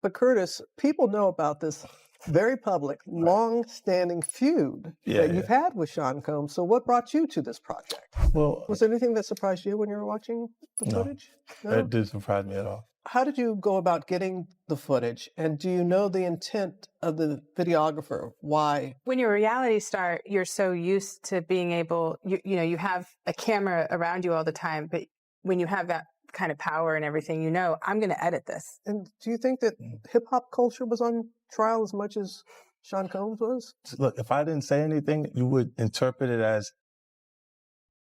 But Curtis, people know about this very public, long-standing feud that you've had with Sean Combs. So what brought you to this project? Well, Was there anything that surprised you when you were watching the footage? No, it didn't surprise me at all. How did you go about getting the footage? And do you know the intent of the videographer? Why? When you're a reality star, you're so used to being able, you have a camera around you all the time, but when you have that kind of power and everything, I'm going to edit this. And do you think that hip hop culture was on trial as much as Sean Combs was? Look, if I didn't say anything, you would interpret it as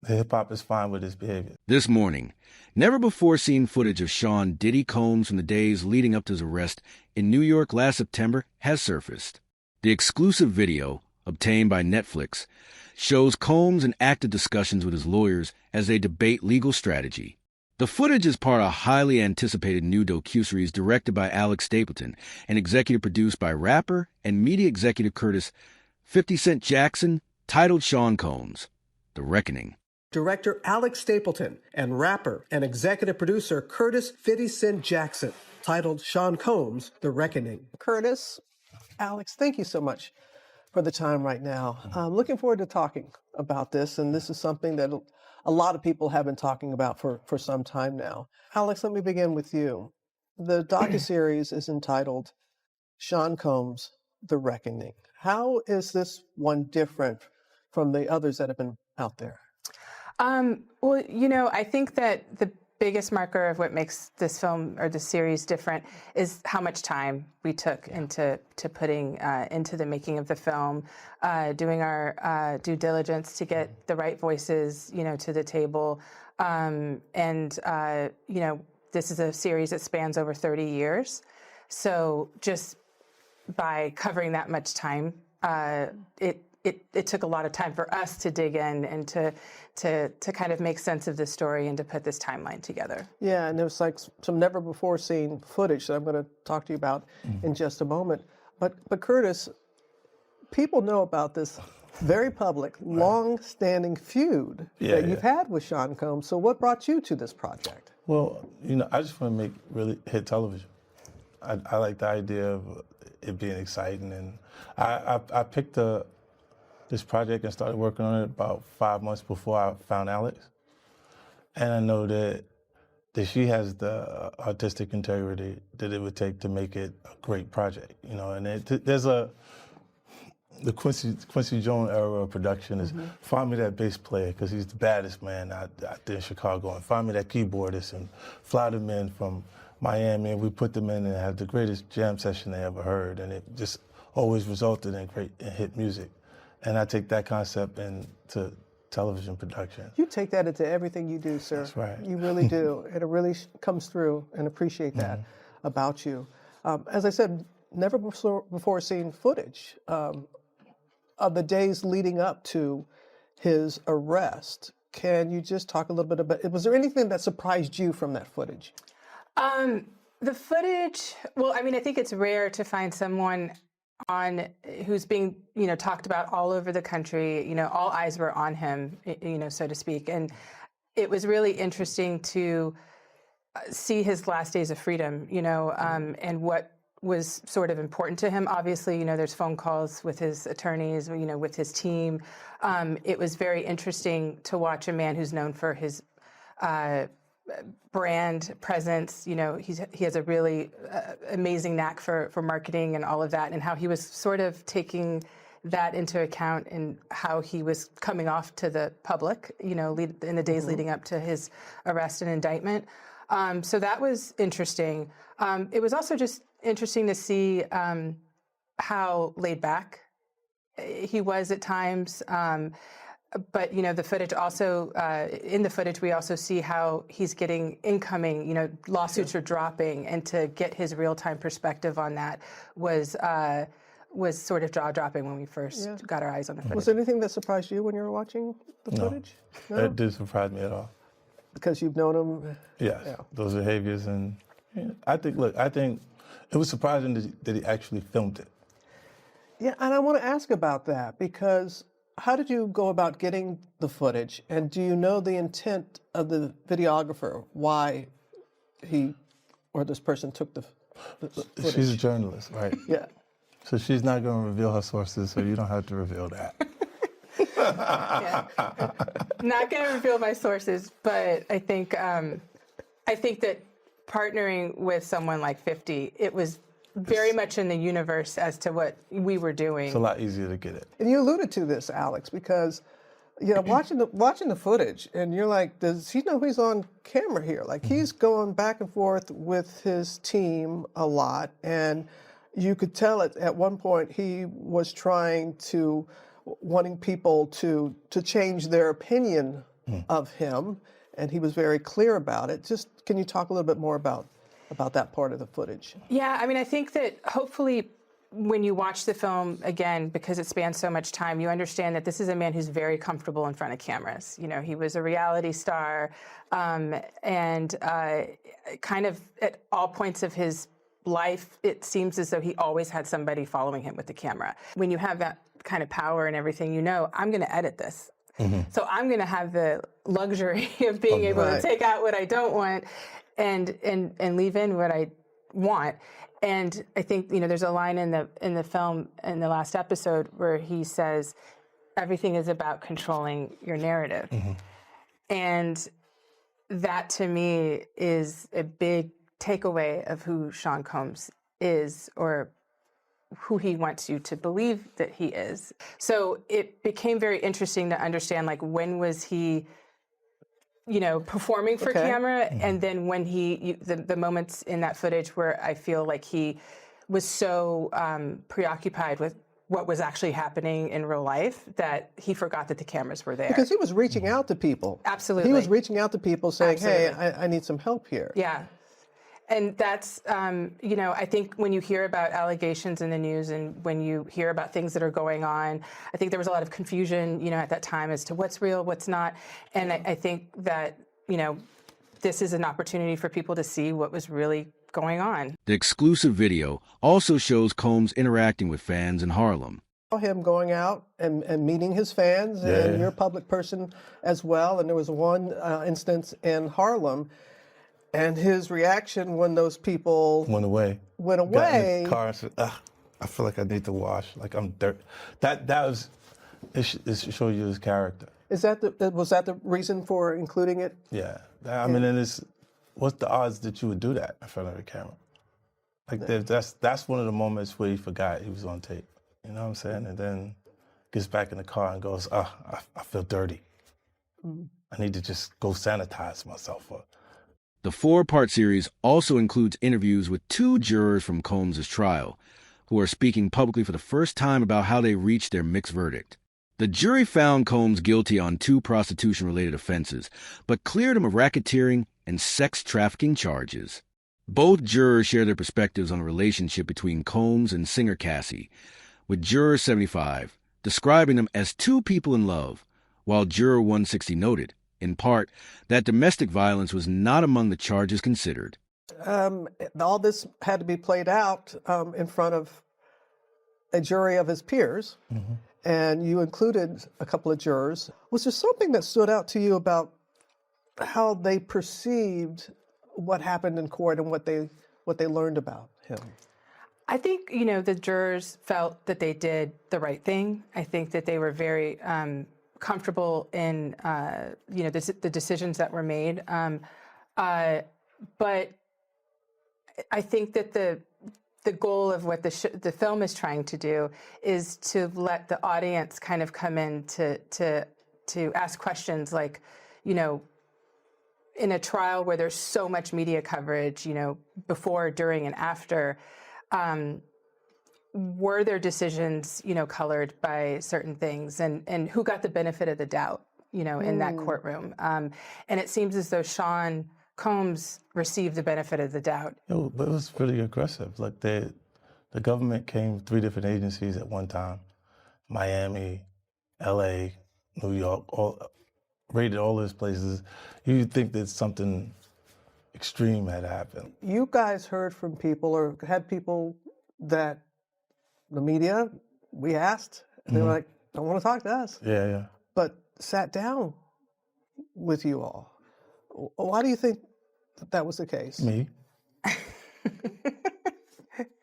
hip hop is fine with his behavior. This morning, never before seen footage of Sean Diddy Combs from the days leading up to his arrest in New York last September has surfaced. The exclusive video, obtained by Netflix, shows Combs in active discussions with his lawyers as they debate legal strategy. The footage is part of a highly anticipated new docuseries directed by Alex Stapleton and executive produced by rapper and media executive Curtis 50 Cent Jackson, titled Sean Combs, The Reckoning. Director Alex Stapleton and rapper and executive producer Curtis 50 Cent Jackson, titled Sean Combs, The Reckoning. Curtis, Alex, thank you so much for the time right now. I'm looking forward to talking about this, and this is something that a lot of people have been talking about for some time now. Alex, let me begin with you. The docuseries is entitled Sean Combs, The Reckoning. How is this one different from the others that have been out there? Well, I think that the biggest marker of what makes this film or this series different is how much time we took into putting into the making of the film, doing our due diligence to get the right voices, to the table. This is a series that spans over 30 years. So just by covering that much time, it took a lot of time for us to dig in and to kind of make sense of the story and to put this timeline together. Yeah, and there's like some never before seen footage that I'm going to talk to you about in just a moment. But Curtis, people know about this very public, long-standing feud that you've had with Sean Combs. So what brought you to this project? Well, I just want to make really hit television. I like the idea of it being exciting, and I picked this project and started working on it about 5 months before I found Alex. And I know that she has the artistic integrity that it would take to make it a great project, and there's the Quincy Jones era of production is find me that bass player because he's the baddest man out there in Chicago, and find me that keyboardist and fly them in from Miami, and we put them in and have the greatest jam session they ever heard, and it just always resulted in great and hit music. And I take that concept into television production. You take that into everything you do, sir. That's right. You really do. And it really comes through, and appreciate that about you. As I said, never before seen footage of the days leading up to his arrest. Can you just talk a little bit about, was there anything that surprised you from that footage? The footage, well, I think it's rare to find someone who's being, talked about all over the country. All eyes were on him, so to speak. And it was really interesting to see his last days of freedom, and what was sort of important to him. Obviously, there's phone calls with his attorneys, with his team. It was very interesting to watch a man who's known for his brand presence. He has a really amazing knack for marketing and all of that, and how he was sort of taking that into account in how he was coming off to the public, in the days leading up to his arrest and indictment. So that was interesting. It was also just interesting to see how laid back he was at times. But, the footage also, in the footage, we also see how he's getting incoming, lawsuits are dropping, and to get his real-time perspective on that was sort of jaw-dropping when we first got our eyes on the footage. Was there anything that surprised you when you were watching the footage? No, it didn't surprise me at all. Because you've known him? Yes, those behaviors, and I think it was surprising that he actually filmed it. Yeah, and I want to ask about that, because how did you go about getting the footage? And do you know the intent of the videographer, why he or this person took the She's a journalist, right? Yeah. So she's not going to reveal her sources, so you don't have to reveal that. Yeah. Not going to reveal my sources, but I think that partnering with someone like 50, it was very much in the universe as to what we were doing. It's a lot easier to get it. And you alluded to this, Alex, because watching the footage, and you're like, does he know he's on camera here? Like he's going back and forth with his team a lot, and you could tell at one point he was wanting people to change their opinion of him, and he was very clear about it. Just can you talk a little bit more about that part of the footage? Yeah, I mean, I think that hopefully when you watch the film again, because it spans so much time, you understand that this is a man who's very comfortable in front of cameras. He was a reality star, and kind of at all points of his life, it seems as though he always had somebody following him with the camera. When you have that kind of power and everything, I'm going to edit this. So I'm going to have the luxury of being able to take out what I don't want and leave in what I want. And I think there's a line in the film in the last episode where he says, "Everything is about controlling your narrative," and that to me is a big takeaway of who Sean Combs is, or who he wants you to believe that he is. So it became very interesting to understand, like, when was he, performing for camera, and then when the moments in that footage where I feel like he was so preoccupied with what was actually happening in real life that he forgot that the cameers were there. Because he was reaching out to people. Absolutely. He was reaching out to people saying, Absolutely. hey, I need some help here. Yeah. And that's, I think when you hear about allegations in the news and when you hear about things that are going on, I think there was a lot of confusion, at that time as to what's real, what's not. And I think that, this is an opportunity for people to see what was really going on. The exclusive video also shows Combs interacting with fans in Harlem. Him going out and meeting his fans, and you're a public person as well. And there was one instance in Harlem, and his reaction when those people Went away. Got in the car and said, I feel like I need to wash, like I'm dirt. That was, it show you his character. was that the reason for including it? Yeah. I mean, and what's the odds that you would do that in front of the camera? Like that's one of the moments where he forgot he was on tape. You know what I'm saying? And then gets back in the car and goes, I feel dirty. I need to just go sanitize myself up. The 4-part series also includes interviews with 2 jurors from Combs' trial, who are speaking publicly for the first time about how they reached their mixed verdict. The jury found Combs guilty on 2 prostitution-related offenses, but cleared him of racketeering and sex trafficking charges. Both jurors share their perspectives on the relationship between Combs and singer Cassie, with Juror 75 describing them as 2 people in love, while Juror 160 noted, in part, that domestic violence was not among the charges considered. All this had to be played out in front of a jury of his peers, and you included a couple of jurors. Was there something that stood out to you about how they perceived what happened in court and what they learned about him? I think, the jurors felt that they did the right thing. I think that they were very comfortable in, the decisions that were made. But I think that the goal of what the film is trying to do is to let the audience kind of come in to ask questions like, in a trial where there's so much media coverage, before, during, and after, were their decisions, colored by certain things, and who got the benefit of the doubt, in that courtroom? And it seems as though Sean Combs received the benefit of the doubt. But it was pretty aggressive. Like the government came 3 different agencies at one time: Miami, LA, New York, raided all those places. You'd think that something extreme had happened. You guys heard from people or had people that the media, we asked, and they were like, don't want to talk to us. Yeah. But sat down with you all. Why do you think that was the case? Me.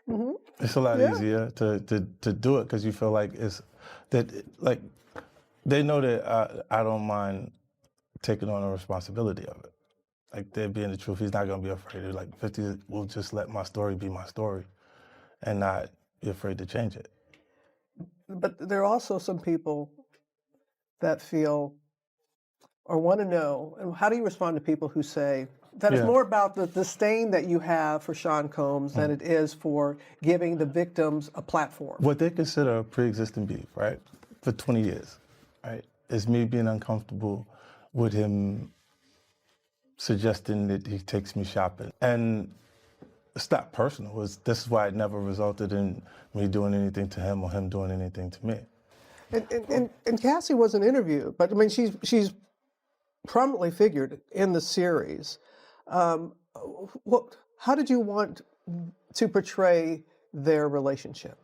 It's a lot easier to do it because you feel like it's that like they know that I don't mind taking on the responsibility of it. Like there being the truth, he's not gonna be afraid. Like 50 will just let my story be my story, and not be afraid to change it. But there are also some people that feel or want to know, and how do you respond to people who say that it's more about the disdain that you have for Sean Combs than it is for giving the victims a platform? What they consider a pre-existing beef, right, for 20 years, right, is me being uncomfortable with him suggesting that he takes me shopping. And it's not personal. This is why it never resulted in me doing anything to him or him doing anything to me. And Cassie was an interview, but I mean, she's prominently figured in the series. How did you want to portray their relationship?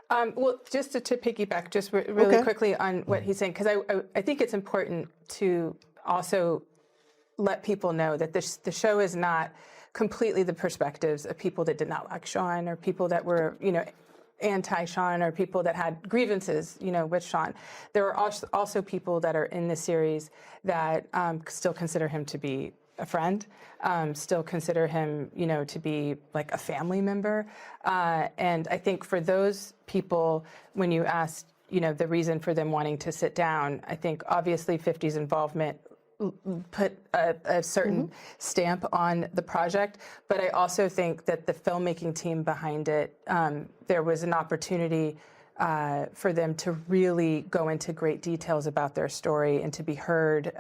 Well, just to piggyback just really quickly on what he's saying, because I think it's important to also let people know that the show is not completely the perspectives of people that did not like Sean or people that were, anti-Sean or people that had grievances, with Sean. There are also people that are in the series that still consider him to be a friend, still consider him, to be like a family member. And I think for those people, when you asked, the reason for them wanting to sit down, I think obviously 50's involvement put a certain stamp on the project, but I also think that the filmmaking team behind it, there was an opportunity for them to really go into great details about their story and to be heard.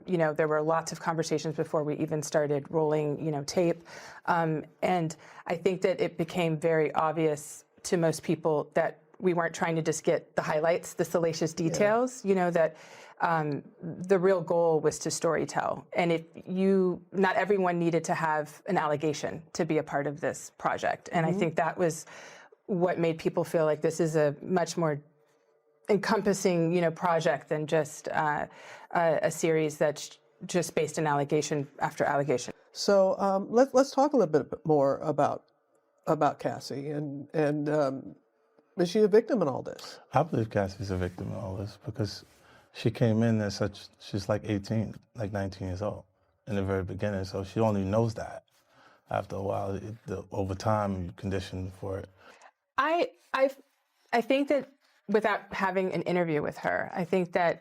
There were lots of conversations before we even started rolling, tape. And I think that it became very obvious to most people that we weren't trying to just get the highlights, the salacious details, that the real goal was to storytell. And not everyone needed to have an allegation to be a part of this project. And I think that was what made people feel like this is a much more encompassing, project than just a series that's just based on allegation after allegation. So let's talk a little bit more about Cassie and is she a victim in all this? I believe Cassie's a victim in all this because she came in she's like 18, like 19 years old in the very beginning. So she only knows that. After a while, over time, you're conditioned for it. I think that without having an interview with her, I think that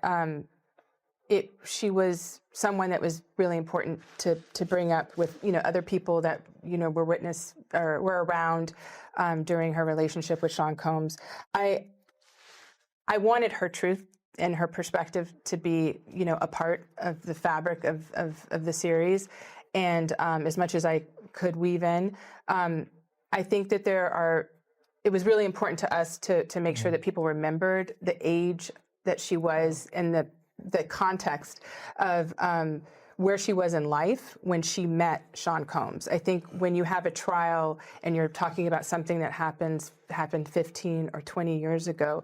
she was someone that was really important to bring up with other people that were witness or were around during her relationship with Sean Combs. I wanted her truth and her perspective to be a part of the fabric of the series, and as much as I could weave in, I think that it was really important to us to make sure that people remembered the age that she was and the context of where she was in life when she met Sean Combs. I think when you have a trial and you're talking about something that happened 15 or 20 years ago,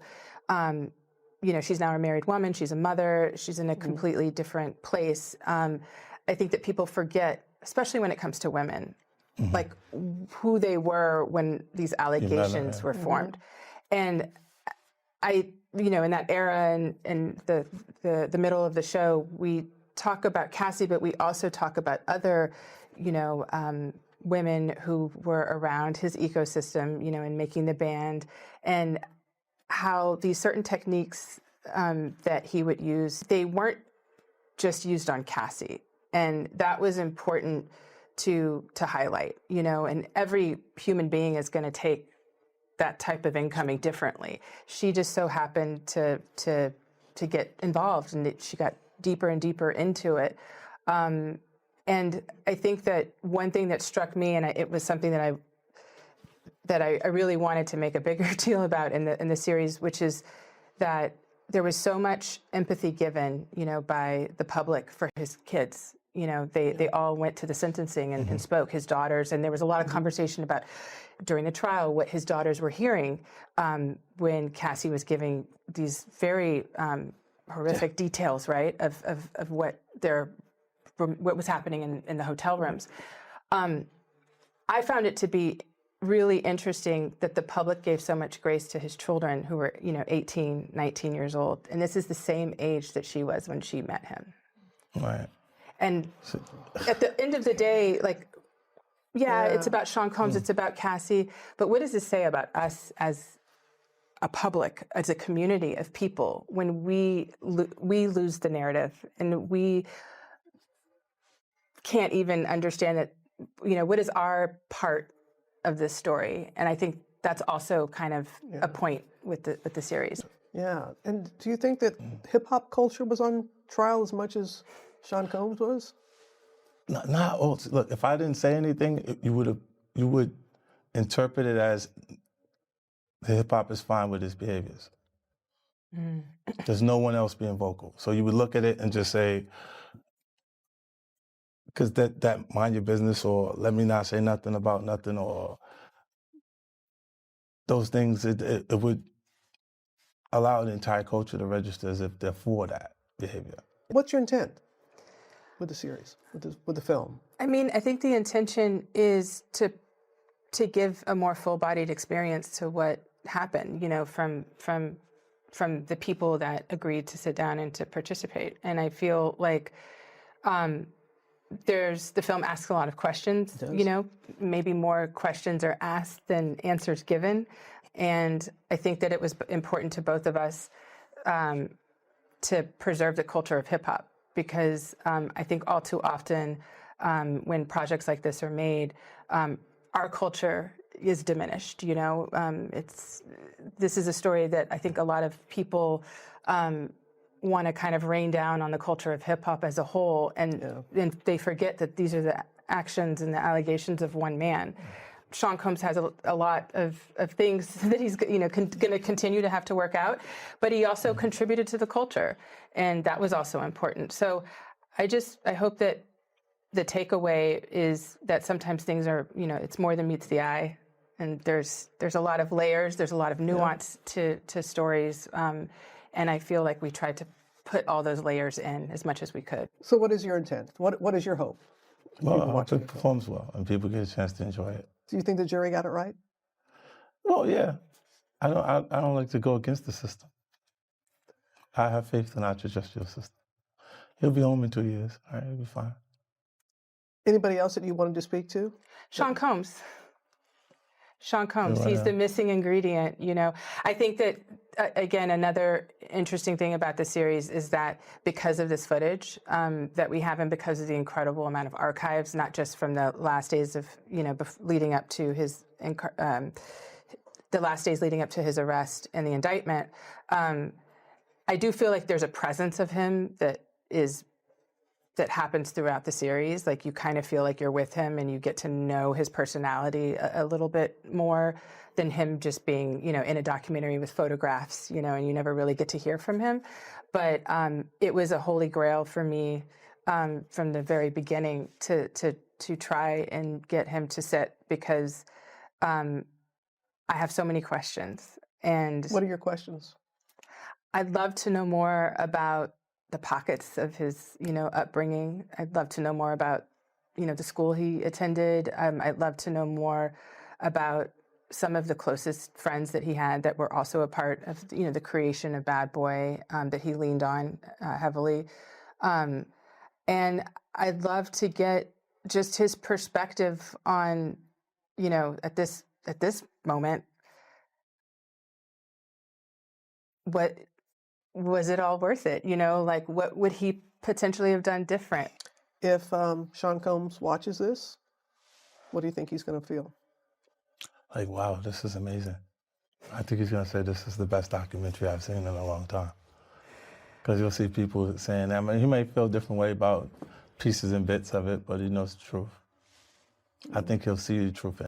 she's now a married woman, she's a mother, she's in a completely different place. I think that people forget, especially when it comes to women, like who they were when these allegations were formed. And in that era and the middle of the show, we talk about Cassie, but we also talk about other, women who were around his ecosystem, in making the band, and how these certain techniques that he would use, they weren't just used on Cassie. And that was important to highlight, and every human being is going to take that type of incoming differently. She just so happened to get involved, and she got deeper and deeper into it. And I think that one thing that struck me, and it was something that I really wanted to make a bigger deal about in the series, which is that there was so much empathy given, by the public for his kids. They all went to the sentencing and spoke, his daughters, and there was a lot of conversation about during the trial what his daughters were hearing when Cassie was giving these very horrific details, right, of what was happening in the hotel rooms. I found it to be really interesting that the public gave so much grace to his children who were, 18, 19 years old. And this is the same age that she was when she met him. Right. And at the end of the day, like, yeah, it's about Sean Combs, it's about Cassie, but what does this say about us as a public, as a community of people, when we lose the narrative and we can't even understand that, what is our part of this story? And I think that's also kind of a point with the series. Yeah. And do you think that hip hop culture was on trial as much as Sean Combs was? Not all. Look, if I didn't say anything, you would interpret it as the hip hop is fine with his behaviors. There's no one else being vocal. So you would look at it and just say, because that mind your business, or let me not say nothing about nothing, or those things, it would allow the entire culture to register as if they're for that behavior. What's your intent with the series, with the film? I mean, I think the intention is to give a more full-bodied experience to what happened, from the people that agreed to sit down and to participate. And I feel like the film asks a lot of questions, maybe more questions are asked than answers given. And I think that it was important to both of us to preserve the culture of hip hop, because I think all too often when projects like this are made, our culture is diminished. This is a story that I think a lot of people want to kind of rain down on the culture of hip hop as a whole, and they forget that these are the actions and the allegations of one man. Sean Combs has a lot of things that he's going to continue to have to work out, but he also contributed to the culture, and that was also important. So I hope that the takeaway is that sometimes things are, it's more than meets the eye, and there's a lot of layers, there's a lot of nuance to stories, and I feel like we tried to put all those layers in as much as we could. So what is your intent? What is your hope? Well, I hope it performs well and people get a chance to enjoy it. Do you think the jury got it right? Well, yeah. I don't like to go against the system. I have faith in our judicial system. He'll be home in 2 years. All right, he'll be fine. Anybody else that you wanted to speak to? Sean Combs. Sean Combs, he's the missing ingredient, I think that, again, another interesting thing about the series is that because of this footage that we have, and because of the incredible amount of archives, not just from the last days of, leading up to his, the last days leading up to his arrest and the indictment, I do feel like there's a presence of him that happens throughout the series. Like, you kind of feel like you're with him and you get to know his personality a little bit more than him just being, in a documentary with photographs, and you never really get to hear from him. But it was a holy grail for me from the very beginning to try and get him to sit, because I have so many questions. And what are your questions? I'd love to know more about the pockets of his, upbringing. I'd love to know more about, the school he attended. I'd love to know more about some of the closest friends that he had that were also a part of, the creation of Bad Boy, that he leaned on heavily. And I'd love to get just his perspective on, at this moment, what was it all worth it? Like, what would he potentially have done different? If Sean Combs watches this, what do you think he's going to feel? Like, wow, this is amazing. I think he's going to say this is the best documentary I've seen in a long time. Because you'll see people saying that. I mean, he may feel a different way about pieces and bits of it, but he knows the truth. I think he'll see the truth in it.